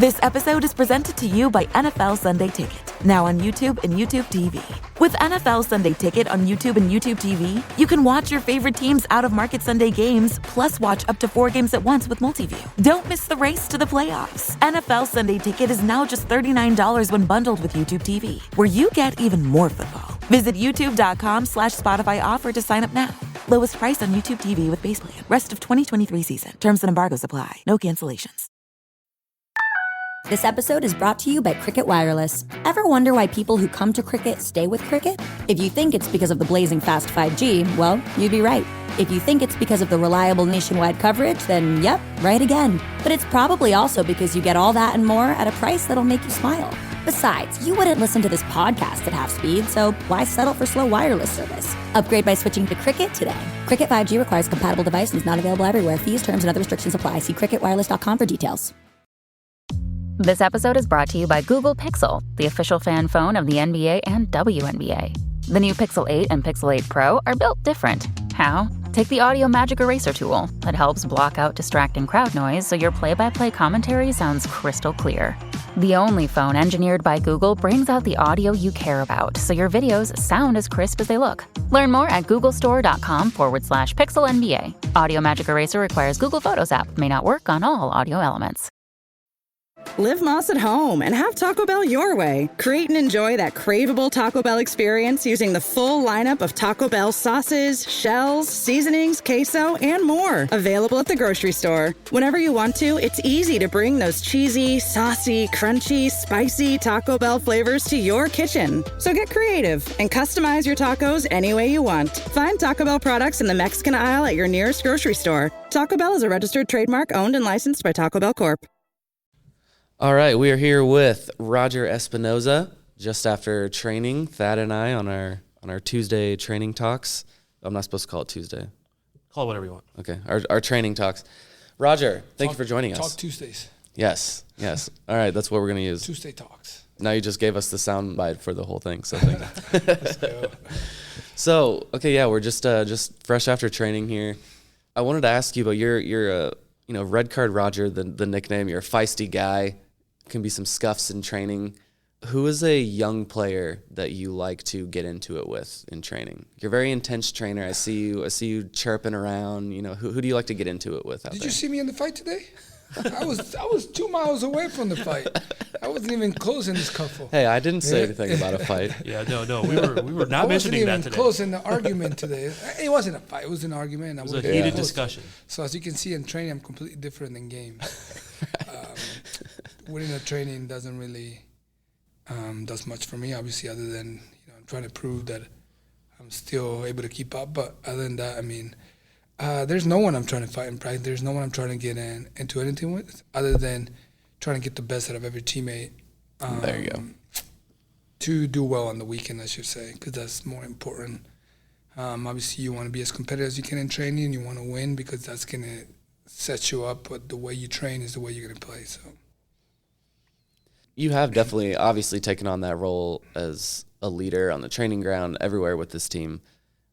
This episode is presented to you by NFL Sunday Ticket, now on YouTube and YouTube TV. With NFL Sunday Ticket on YouTube and YouTube TV, you can watch your favorite teams' out-of-market Sunday games, plus watch up to 4 games at once with Multiview. Don't miss the race to the playoffs. NFL Sunday Ticket is now just $39 when bundled with YouTube TV, where you get even more football. Visit youtube.com/Spotify offer to sign up now. Lowest price on YouTube TV with base plan. Rest of 2023 season. Terms and embargoes apply. No cancellations. This episode is brought to you by Cricket Wireless. Ever wonder why people who come to Cricket stay with Cricket? If you think it's because of the blazing fast 5G, well, you'd be right. If you think it's because of the reliable nationwide coverage, then yep, right again. But it's probably also because you get all that and more at a price that'll make you smile. Besides, you wouldn't listen to this podcast at half speed, so why settle for slow wireless service? Upgrade by switching to Cricket today. Cricket 5G requires a compatible device and is not available everywhere. Fees, terms, and other restrictions apply. See cricketwireless.com for details. This episode is brought to you by Google Pixel, the official fan phone of the NBA and WNBA. The new Pixel 8 and Pixel 8 Pro are built different. How? Take the Audio Magic Eraser tool. It helps block out distracting crowd noise so your play-by-play commentary sounds crystal clear. The only phone engineered by Google brings out the audio you care about so your videos sound as crisp as they look. Learn more at googlestore.com/Pixel NBA. Audio Magic Eraser requires Google Photos app. May not work on all audio elements. Live Moss at home and have Taco Bell your way. Create and enjoy that craveable Taco Bell experience using the full lineup of Taco Bell sauces, shells, seasonings, queso, and more. Available at the grocery store. Whenever you want to, it's easy to bring those cheesy, saucy, crunchy, spicy Taco Bell flavors to your kitchen. So get creative and customize your tacos any way you want. Find Taco Bell products in the Mexican aisle at your nearest grocery store. Taco Bell is a registered trademark owned and licensed by Taco Bell Corp. All right, we are here with Roger Espinoza just after training. Thad and I on our Tuesday training talks. I'm not supposed to call it Tuesday. Call it whatever you want. Okay, our training talks. Roger, thank you for joining us. Talk Tuesdays. Yes. All right, that's what we're going to use. Tuesday talks. Now you just gave us the sound bite for the whole thing. So thank you. Let's go. So, okay, yeah, we're just fresh after training here. I wanted to ask you about your Red Card Roger, the nickname. You're a feisty guy. Can be some scuffs in training. Who is a young player that you like to get into it with in training? You're a very intense trainer. I see you chirping around. Who do you like to get into it with out there? Did you see me in the fight today? I was 2 miles away from the fight. I wasn't even close in this scuffle. Hey, I didn't say anything about a fight. Yeah, no, we were not mentioning that today. I wasn't even close in the argument today. It wasn't a fight. It was an argument. It was a heated discussion. So as you can see in training, I'm completely different than games. Winning a training doesn't really does much for me, obviously, other than I'm trying to prove that I'm still able to keep up. But other than that, there's no one I'm trying to fight in practice. There's no one I'm trying to get into anything with, other than trying to get the best out of every teammate. There you go. To do well on the weekend, I should say, because that's more important. Obviously, you want to be as competitive as you can in training, and you want to win because that's going to set you up. But the way you train is the way you're going to play. So. You have definitely, obviously, taken on that role as a leader on the training ground everywhere with this team.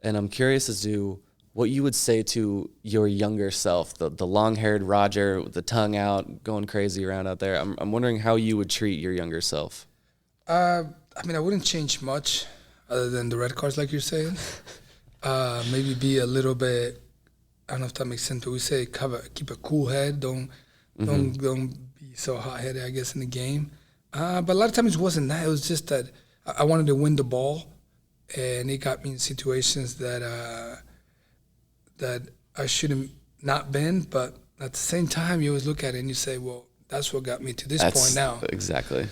And I'm curious as to what you would say to your younger self, the long-haired Roger with the tongue out, going crazy around out there. I'm wondering how you would treat your younger self. I wouldn't change much other than the red cards, like you're saying. Maybe be a little bit, I don't know if that makes sense, but we say keep a cool head. Don't be so hot-headed, I guess, in the game. But a lot of times it wasn't that. It was just that I wanted to win the ball, and it got me in situations that I should have not been. But at the same time, you always look at it and you say, well, that's what got me to this point now. Exactly.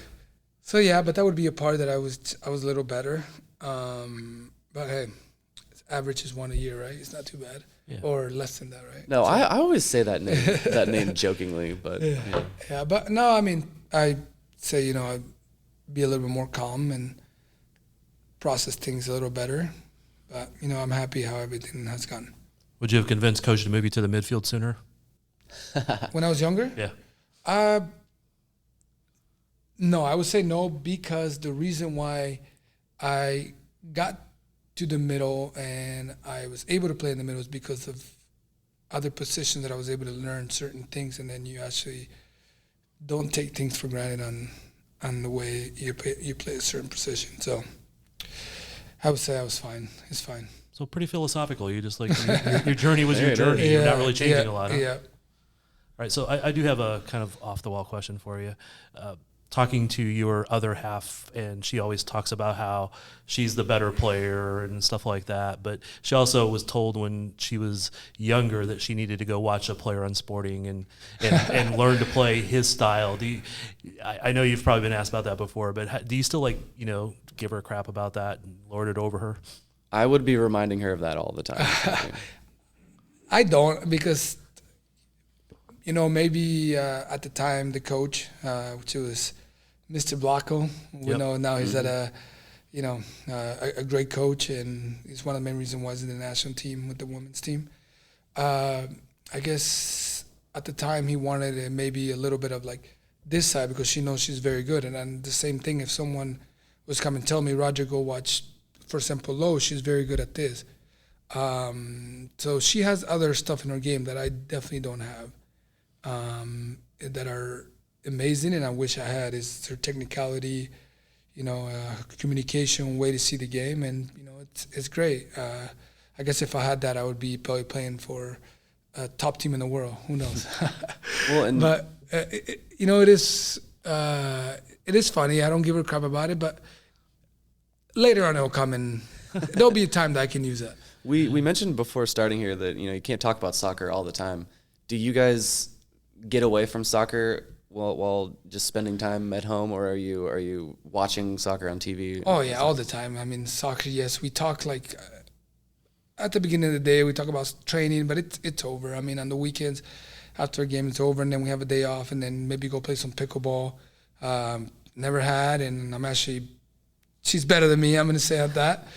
So, yeah, but that would be a part that I was a little better. But, hey, average is 1 a year, right? It's not too bad. Yeah. Or less than that, right? No, so, I always say that name jokingly. But yeah, but no, I say, I'd be a little bit more calm and process things a little better. But, I'm happy how everything has gone. Would you have convinced Coach to move you to the midfield sooner? When I was younger? Yeah. No, I would say no, because the reason why I got to the middle and I was able to play in the middle is because of other positions that I was able to learn certain things, and then you actually don't take things for granted on the way you play a certain position. So I would say I was fine. It's fine. So pretty philosophical. You just like your journey was your journey. You're not really changing a lot. Huh? Yeah. All right. So I do have a kind of off the wall question for you. Talking to your other half, and she always talks about how she's the better player and stuff like that. But she also was told when she was younger that she needed to go watch a player on Sporting and learn to play his style. I know you've probably been asked about that before, but do you still give her crap about that and lord it over her? I would be reminding her of that all the time. I don't, because maybe at the time the coach, which was Mr. Blanco, we know now he's at a great coach, and he's one of the main reasons why he's in the national team with the women's team. I guess at the time he wanted maybe a little bit of like this side, because she knows she's very good. And then the same thing, if someone was come and tell me, Roger, go watch, for example, Lo'eau, she's very good at this. So she has other stuff in her game that I definitely don't have. That are amazing, and I wish I had, is her technicality, communication, way to see the game, and it's great. I guess if I had that, I would be probably playing for a top team in the world. Who knows? But it is funny. I don't give her crap about it, but later on it'll come, and there'll be a time that I can use that. We mentioned before starting here that you can't talk about soccer all the time. Do you guys get away from soccer while just spending time at home, or are you watching soccer on TV? Oh yeah, all the time. I mean, soccer, yes. We talk at the beginning of the day, we talk about training, but it's over. I mean, on the weekends, after a game, it's over, and then we have a day off, and then maybe go play some pickleball. Never had, and she's better than me, I'm going to say that.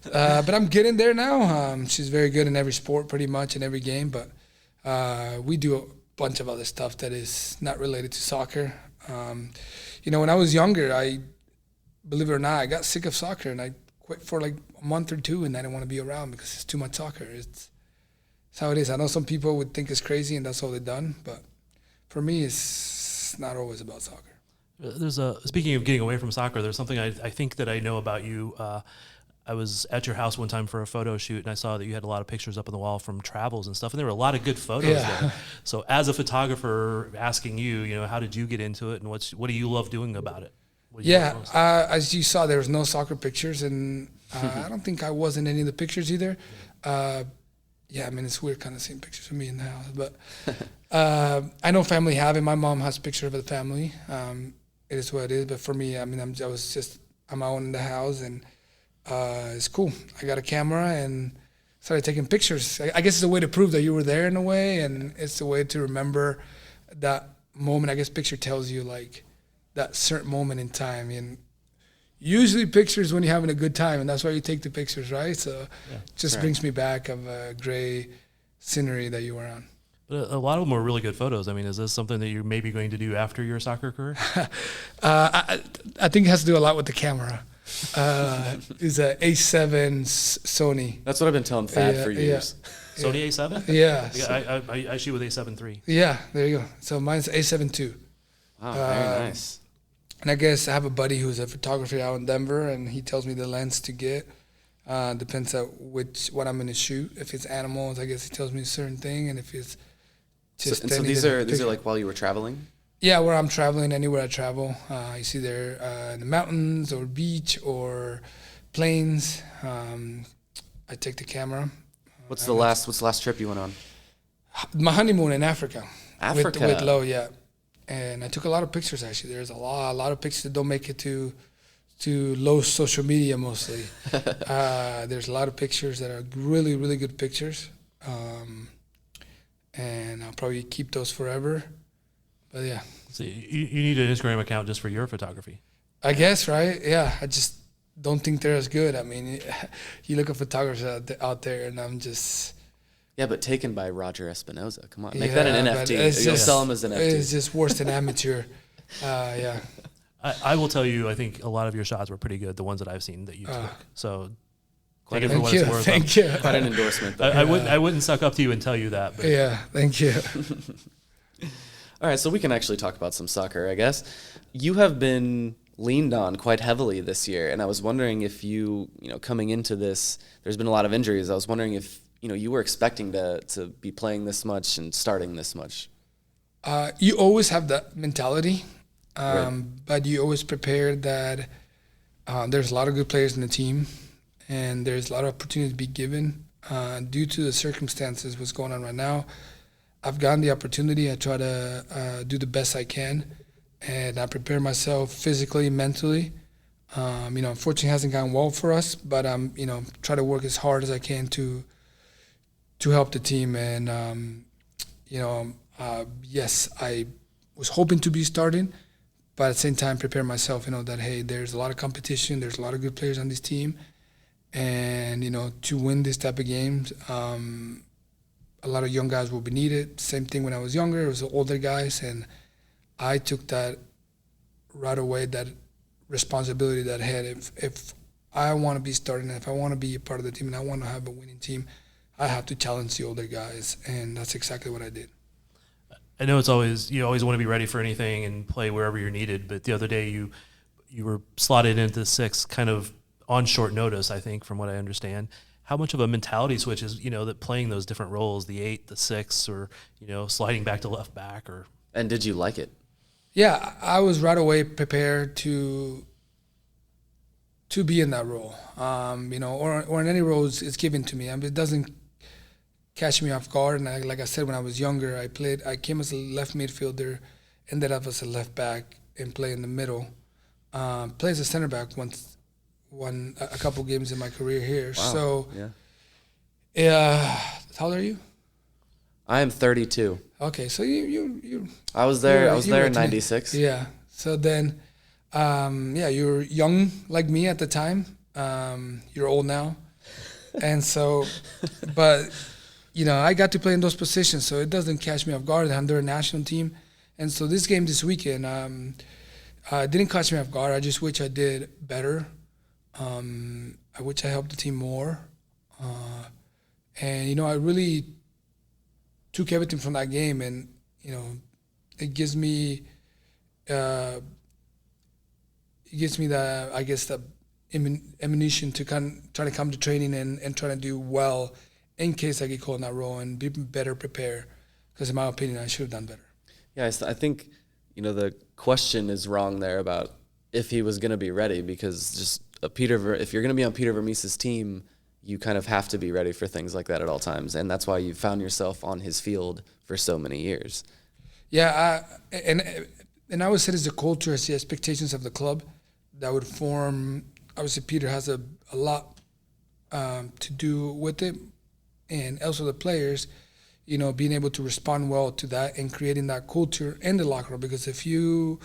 But I'm getting there now. She's very good in every sport, pretty much, in every game, but we do a bunch of other stuff that is not related to soccer. When I was younger, believe it or not, I got sick of soccer, and I quit for like a month or two, and I didn't want to be around because it's too much soccer. It's how it is. I know some people would think it's crazy, and that's all they've done, but for me, it's not always about soccer. Speaking of getting away from soccer, there's something I think that I know about you. I was at your house one time for a photo shoot, and I saw that you had a lot of pictures up on the wall from travels and stuff, and there were a lot of good photos there. So as a photographer, asking you, how did you get into it, and what do you love doing about it? As you saw, there was no soccer pictures, and I don't think I was in any of the pictures either. It's weird kind of seeing pictures of me in the house, but I know family have it. My mom has pictures of the family. It is what it is, but for me, I'm on my own in the house, and it's cool. I got a camera and started taking pictures. I guess it's a way to prove that you were there in a way, and it's a way to remember that moment. I guess picture tells you like that certain moment in time, and usually pictures when you're having a good time, and that's why you take the pictures, right? So it brings me back of a gray scenery that you were on. But a lot of them were really good photos. I mean, is this something that you're maybe going to do after your soccer career? I think it has to do a lot with the camera. It's a A7 Sony. That's what I've been telling Thad for years. Sony A7? Yeah. I shoot with A7 III. Yeah, there you go. So mine's A7 II. Wow, very nice. And I guess I have a buddy who's a photographer out in Denver, and he tells me the lens to get. Depends on what I'm going to shoot. If it's animals, I guess he tells me a certain thing, and if it's just so these are like while you were traveling? Yeah, where I'm traveling, anywhere I travel. You see there in the mountains or beach or plains. I take the camera. What's the last trip you went on? My honeymoon in Africa. Africa? With Lo'eau, yeah. And I took a lot of pictures, actually. There's a lot of pictures that don't make it to Lo'eau's social media mostly. There's a lot of pictures that are really, really good pictures. And I'll probably keep those forever. But yeah. So you need an Instagram account just for your photography. I guess, right? Yeah. I just don't think they're as good. I mean, you look at photographers out there, and I'm just... Yeah, but taken by Roger Espinoza. Come on, make that an NFT. You'll sell them as an NFT. It's just worse than amateur. Yeah. I will tell you, I think a lot of your shots were pretty good, the ones that I've seen that you took. So quite take it for what it's worth. Thank you. Quite an endorsement. I wouldn't suck up to you and tell you that. But. Yeah, thank you. All right, so we can actually talk about some soccer, I guess. You have been leaned on quite heavily this year, and I was wondering if you coming into this, there's been a lot of injuries. I was wondering if, you were expecting to be playing this much and starting this much. You always have that mentality, Right. but you always prepare that there's a lot of good players in the team, and there's a lot of opportunity to be given. Due to the circumstances, what's going on right now, I've gotten the opportunity. I try to do the best I can, and I prepare myself physically, mentally. Unfortunately, it hasn't gone well for us, but I'm, try to work as hard as I can to help the team. And yes, I was hoping to be starting, but at the same time, prepare myself. That hey, there's a lot of competition. There's a lot of good players on this team, and to win this type of games. A lot of young guys will be needed. Same thing when I was younger. It was the older guys, and I took that right away, that responsibility that I had. If I want to be starting, if I want to be a part of the team and I want to have a winning team, I have to challenge the older guys, and that's exactly what I did. I know you always want to be ready for anything and play wherever you're needed, but the other day you were slotted into the 6 kind of on short notice, I think, from what I understand. How much of a mentality switch is, that playing those different roles, the 8, the 6, or, sliding back to left back? And did you like it? Yeah, I was right away prepared to be in that role, or in any role it's given to me. It doesn't catch me off guard. And like I said, when I was younger, I came as a left midfielder, ended up as a left back, and play in the middle. Play as a center back won a couple games in my career here. Wow. So, yeah. How old are you? I am 32. Okay, so you I was there in were 96. Yeah. So then, you were young like me at the time. You're old now, and so, but I got to play in those positions, so it doesn't catch me off guard. I'm their national team, and so this game this weekend didn't catch me off guard. I just wish I did better. I wish I helped the team more, and I really took everything from that game, and it gives me the ammunition to try to come to training and try to do well in case I get called in that role and be better prepared. Because in my opinion, I should have done better. Yeah, I think the question is wrong there about if he was going to be ready, because just if you're going to be on Peter Vermes' team, you kind of have to be ready for things like that at all times, and that's why you found yourself on his field for so many years. Yeah, and I would say it's the culture, it's the expectations of the club that would form. Obviously, Peter has a lot to do with it, and also the players, being able to respond well to that and creating that culture in the locker room. Because if you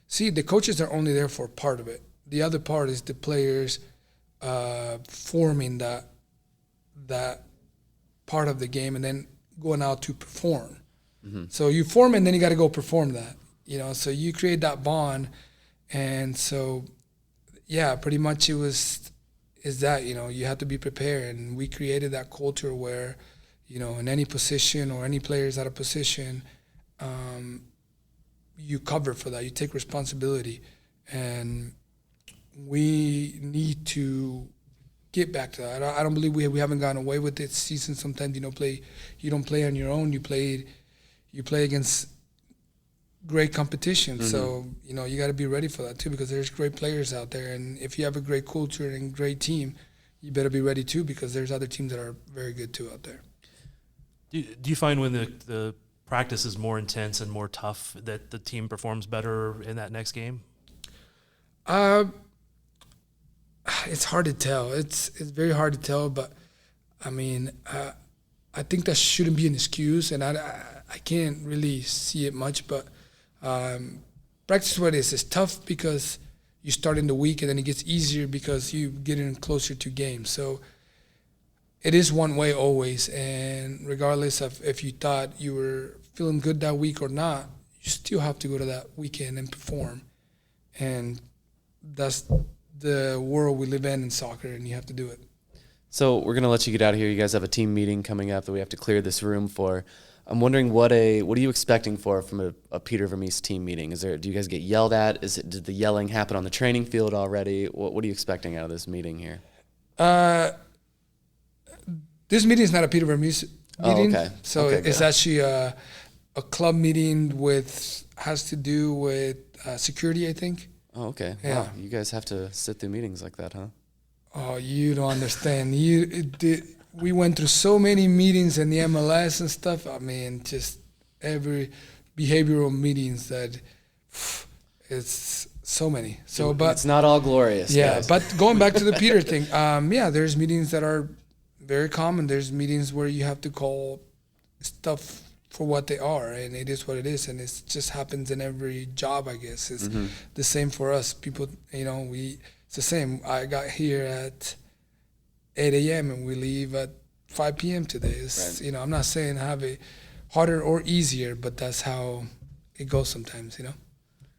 see, the coaches are only there for part of it. The other part is the players forming that part of the game and then going out to perform. Mm-hmm. So you form and then you got to go perform that. So you create that bond, and so pretty much is that you have to be prepared, and we created that culture where in any position or any players out of position, you cover for that, you take responsibility, and we need to get back to that. I don't believe we haven't gotten away with it. Season sometimes you don't play on your own. You play against great competition. Mm-hmm. So you got to be ready for that too, because there's great players out there, and if you have a great culture and great team, you better be ready too, because there's other teams that are very good too out there. Do you find when the practice is more intense and more tough that the team performs better in that next game? It's hard to tell. It's very hard to tell, but I think that shouldn't be an excuse, and I can't really see it much, but practice what it is. It's tough because you start in the week, and then it gets easier because you get in closer to games. So it is one way always, and regardless of if you thought you were feeling good that week or not, you still have to go to that weekend and perform, and that's the world we live in soccer, and you have to do it. So we're going to let you get out of here. You guys have a team meeting coming up that we have to clear this room for. I'm wondering what are you expecting from a Peter Vermes team meeting? Do you guys get yelled at? Did the yelling happen on the training field already? What are you expecting out of this meeting here? This meeting is not a Peter Vermes meeting. Oh, okay. So it's actually a club meeting has to do with security, I think. Oh, okay. Yeah. Wow. You guys have to sit through meetings like that, huh? Oh, you don't understand. We went through so many meetings in the MLS and stuff. I mean, just every behavioral meetings that it's so many. So, but it's not all glorious. Yeah, guys. but going back to the Peter thing, there's meetings that are very common. There's meetings where you have to call stuff for what they are, and it is what it is, and it just happens in every job, I guess. It's the same for us. People, it's the same. I got here at 8 a.m. and we leave at 5 p.m. today. It's, I'm not saying have it harder or easier, but that's how it goes sometimes,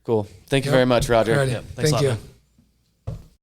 Cool. Thank you very much, Roger. Thank you.